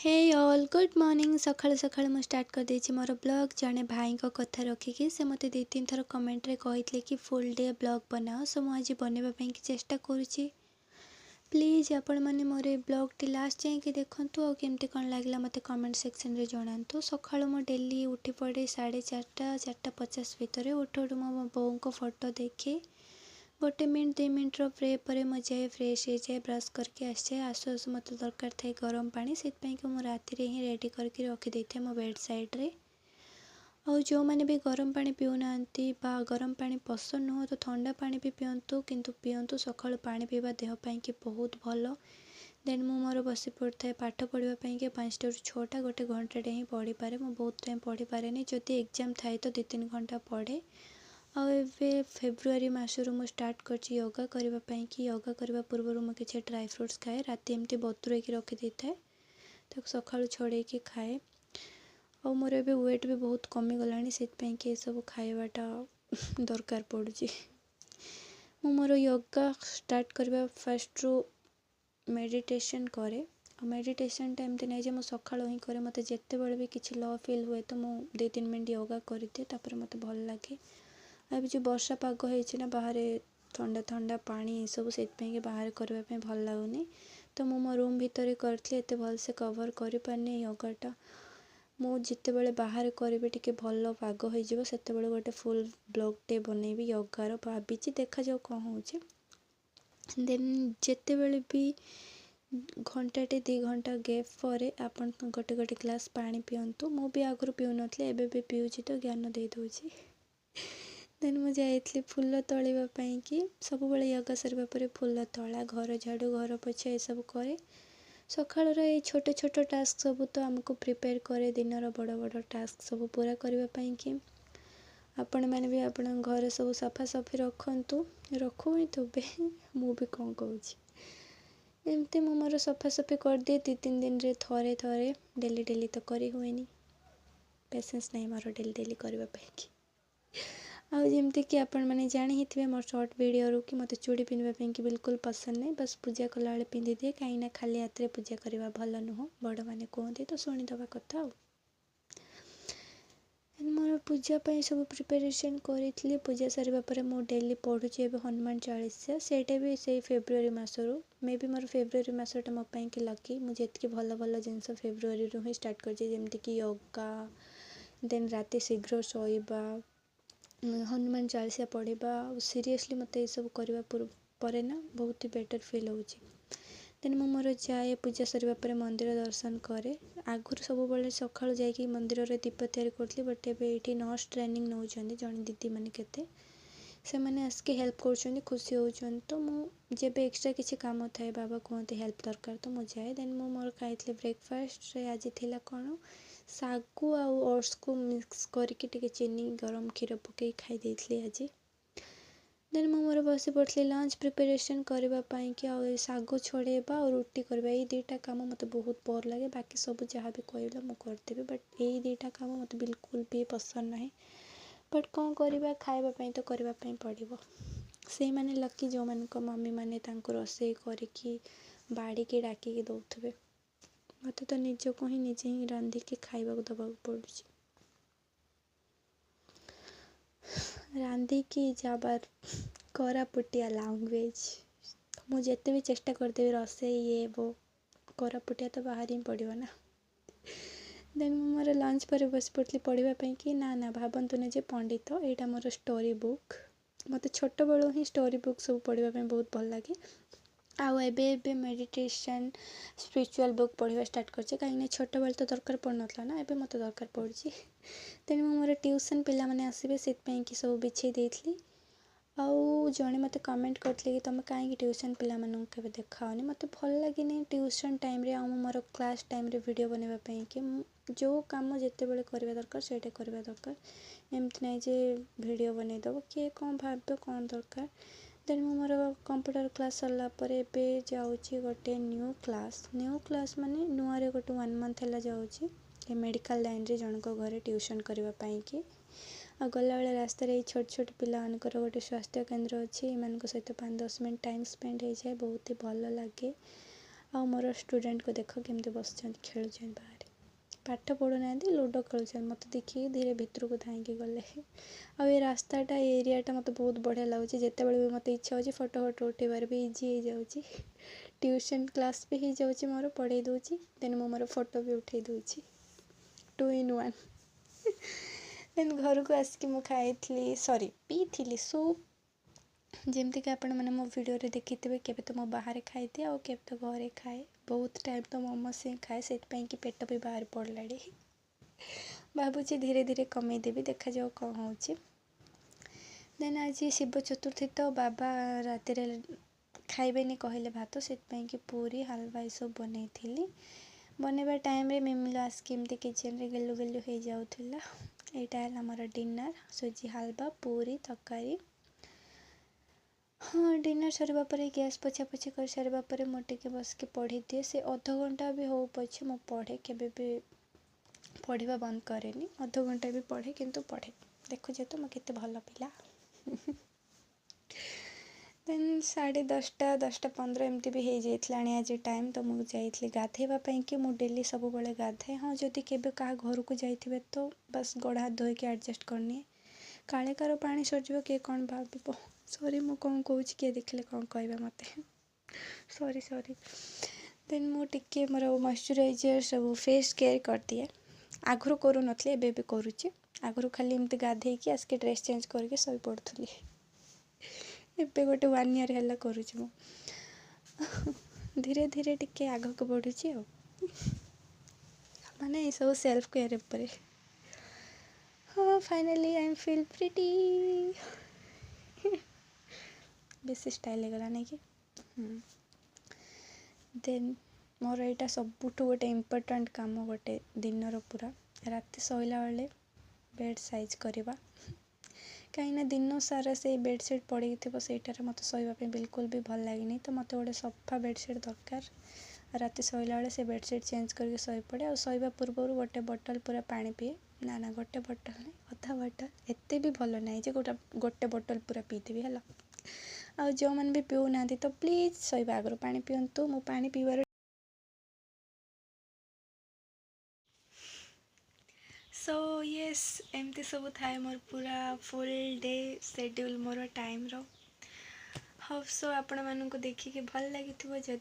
हे all good morning सकाळु सकाळु मु start कर देछि मोर ब्लॉग जने भाई को कथा रखिकी से मते 2-3 थर कमेंट रे कहितले कि फुल डे ब्लॉग बनाओ सो मु आज बनेबा पई कि चेष्टा करूछि। प्लीज आपण माने मोरे ब्लॉग टी लास्ट जाए कि देखंतु और केमती कोन लागला मते कमेंट सेक्शन रे जणांतु। सकाळु मु डेली उठी पड़े 4:30 4:50 भितर उठू मो बोऊ को फोटो देखे 1 मिनट 2 मिनट प्रे पर जाए फ्रेश हो जाए ब्रश करके आसे आसु आसु मत दरकार थे गरम पानी से राति ही रेडी करके रखी दे मो बेड साइड रे। और जो मैंने भी गरम पानी पीऊना गरम पानी पसंद नुह तो ठंडा पानी भी पिंतु किंतु पिंतु सकाळु पानी पीवा देहपाई कि बहुत भल। देन मु मोर बसी पड़ता है पाठ पढ़ापी कि 5टा ରୁ 6टा गोटे घंटे ही पढ़ी पारे मु बहुत टाइम पढ़ी पारे जदि एग्जाम थाए तो 2-3 घंटा पढ़े। और एबे फेब्रुआरी मासरू मु स्टार्ट करछि योगा करने कि योगा करने पूर्व मु किसी ड्राई फ्रूट्स खाए राति एमती बतुरे रखी दे थाए तो सकाळु छड़े कि खाए। और मोर एबे वेट भी बहुत कमी गलानी से कि सब खाइबाटा दरकार पड़ुछि। मु मोर योगा स्टार्ट करबा फर्स्ट रू मेडिटेशन करे और मेडिटेशन टाइम ते नहीं जे मु सकाळु ही करे मते जेते बेले भी किछि लो फील हुए तो मु 2-3 मिनट योगा कर दिए तापर मते भल लागे। अब जो वर्षा पाग होना बाहर ठंडा ठंडा पानी सब से बाहर करने भल लगुनि तो मो रूम भितर करी एत भल से कवर कर पारनी योगाटा मु जिते बड़े बाहर करी टी भल पाग हो से गोटे फुल ब्लॉग टे बनईबी योगार भाभी देखा जाओ कौन हो। देन जिते बड़े भी घंटाटे 2 घंटा गैप पर आपन गोटे गोटे ग्लास पानी पिंतु मु भी आगु पीऊ नथले एबे भी पीऊछि तो ज्ञान दे दूची। देन मु जाइए फूल तोड़ापी कि सब बड़े योगा सरवा पर फूल तोला घर झाड़ू घर पोछा ये सब करे सकाळ ये छोट छोट टास्क सब तो आमको प्रिपेयर करे दिन बड़ बड़ टास्क सब पूरा करने कि आपण मैंने भी आपण घर सब सफा सफी रखु रखु ही तो मु भी कौन कहूँ एमती मु मोर सफा सफी कर दिए 2-3 दिन रे थरे थरे डेली डेली तो करी हुए पेशेंस नहीं मोर डेली डेली करने कि आउ जमती कि आपण मैंने जानी ही थे मोर शॉर्ट वीडियो कि मत चूड़ी पिंधापी कि बिल्कुल पसंद नहीं बस पूजा कला बेले पिंधि दिए कहीं खाली हाथ में पूजा करवा भल नुह बड़ मैंने कहते तो शुणीदवा कथा। मोर पूजापी सब प्रिपेरेसन करी पूजा सारा पर मु डेली पढ़ुची हनुमान चालीसा सेटा भी से फेब्रुआरी मासरू मे भी मोर फेब्रुआरी मासटा मोपाई कि लकी मुझे भल भल जिनस फेब्रुआरी रू ही स्टार्ट करमती कि योगा देन राति शीघ्र शोइबा हनुमान चालीसा पढ़ा सीरियसली मत सब करने पर ना बहुत ही बेटर फील होची। देन मु मोर जाए पूजा सरवा पर मंदिर दर्शन करे आगुरी सब बेले सकाळु जाइए मंदिर रे दीप तैयारी करथली बट एबे एठी नर्स ट्रेनिंग नौचंदी जण दीदी माने केते से माने आसके हेल्प कर खुशी होचन तो मु जेबे एक्स्ट्रा किसी काम थाए बाबा कहते हेल्प दरकार तो मु जाए। देन मु मोर खाइतले ब्रेकफास्ट रे आज थिला कोन सागु आ ओट्स को मिक्स करके टिके चीनी गरम क्षीर पकई खाई देथली आज। देन मु मोर बसी पड़ती लंच प्रिपेरेसन करने कि सागु छड़ेबा और रुटी करवा ये 2टा काम मत बहुत बोर लगे बाकी सब जहाँ भी कहला मुझे करदेवी बट यही 2टा काम मत बिल्कुल भी पसंद ना बट कौन करवा खावाई तो करवाई पड़ो से मैंने लकी जो मान मम्मी मैंने रोसे करके बाड़ी के डाकिकी दौथे मत तो निजक ही निजे ही रांधिकी खावा दबा पड़ुछि रांधिकी जाबार कोरापुटिया लैंग्वेज मुझे भी चेष्टा करदेवी रोसे ये वो कोरापुटिया तो बाहर ही पड़ो ना। देन मोर लंच पर बस पड़ी पढ़ापी कि ना भावतु जे पंडित यहाँ मोर स्टोरी बुक मत छोट बेलू ही स्टोरी बुक सब पढ़ापी बहुत भल लगे आउ एबे मेडिटेशन स्पिरिचुअल बुक पढ़ा स्टार्ट करछे कहीं छोट बेले तो दरकार पड़ नाला ना एबे मत दरकार पड़ी। तेणु मोर ट्यूशन पिला माने आसबे से कि सब बिछे देथली आउ जड़े मत कमेंट करते कि तुम कहीं ट्यूशन पिला के देखाओनी मत भल लगे ट्यूशन टाइम रे आउ मोर क्लास टाइम रे वीडियो बनवाई कि जो काम जिते बड़े करवा दरकार से करवा दरकार एमती ना जे वीडियो बनईदेव किए कौन भाव कौन दरकार। देन मोर कंप्यूटर क्लास सरला एबे जाऊँगी गोटे न्यू क्लास माने नुआ रे गोटे 1 मंथ है जाऊँगी मेडिकल लाइन रे जनक घरे ट्यूशन करने कि आ गला बेले रास्तार छोट छोट पिलाମାନଙ୍କର गोटे स्वास्थ्य केन्द्र अच्छी एम सहित 5-10 मिनट टाइम स्पेंड हो जाए बहुत ही भल लगे आ मोर स्टूडेंट को देख केमती बस खेलुं बाहर पाठ पढ़ुना लूडो खेलुं मत देखिए धीरे भितर को धाई गले आ रास्ताटा एरियाटा मत बहुत बढ़िया लगुच जिते बड़े भी मत इच्छा हो फोटो फोटो उठेबार भी इजी हो जाऊँगी ट्यूशन क्लास भी हो जाऊँगी मोर पढ़े दूची देन मो मोर फोटो भी उठे दूची 2 in 1 देन घर को आसिक मु खाई सॉरी पी थी सूप जमती आपण मैंने मो वीडियो रे देखी थे केबे तो मो बाहर खाई थी और केबे तो घरे खाए बहुत टाइम तो मोमोज ही खाए से कि पेट भी बाहर पड़ला भावुची धीरे धीरे कमे देवी देखा जाओ कौन हो देन आज शिव चतुर्थी तो बाबा राति खाइबेनी कहले भात से कि पूरी हलवा ये सब बनई थी बनवा टाइम रे मिमिलो आसकी किचन रे गेलु गेलु हो जाऊला यहाँ है मोर डिनर सुजी हलवा पूरी तरकारी हाँ डिनर सरवा गैस पोछा पोछी कर सारा पर मुझे बस के पढ़ी दिए से अध घंटा भी हो पछे मु पढ़े केबे भी पढ़ा बंद करेनी अध घंटा भी पढ़े किंतु पढ़े देखुचे तो मुझे भल पिला देन 10:30 10:15 एमती भी हो जाता आज टाइम तो मुझे जाइए गाधेवाई कि मुझे डेली सब बड़े गाधाए हाँ जदि केबे क्या घर को जाइए तो बस गोड़ हाथ धोईकी एडजस्ट करनी काले कार पानी सरज किए कौन भाव सॉरी मु कौन कहूँ किए देखले कौन कह मत सॉरी सॉरी देन मुझे मोर मॉइस्चराइजर सब फेस केयर कर दिए आगुरी करू नथली एबे भी करुच्ची आगुरी खाली एमती गाधेकी आसके ड्रेस चेंज करके शोई पड़ुली एबे गोटे 1 year है करुच्ची मु धीरे धीरे टिके आग को बढ़ुची माने ये सब सेल्फ केयर पर हाँ finally I am feel pretty बेसी स्टाइल गला नहीं कि देन मोर यहाँ सबुठ गोटे इम्पोर्टाट काम गोटे दिन पूरा राति सोइला बेले बेड साइज करवा कहीं दिन सारा से बेडसीट पड़ी थी सहीटार मत शोवाई बिल्कुल भी भल लगे तो मत गोटे सफा बेडसीट दरकार राति शोला बेले से बेडसीट चेंज करके शोई पड़े और शोवा पूर्व गोटे बोतल पूरा पानी पिए ना गोटे बोतल नहीं अधा बोतल एते भी भल ना गोटे बोतल पूरा पीदेवी है आ जो मैंने भी पीऊ ना तो प्लीज शोवा आगर पानी पिंतु मु पानी पीबार सो येस एमती सब थाए मोर पूरा फुल डे शेड्यूल मोर टाइम रो होप सो आपण मानक देखिए भल लगी जब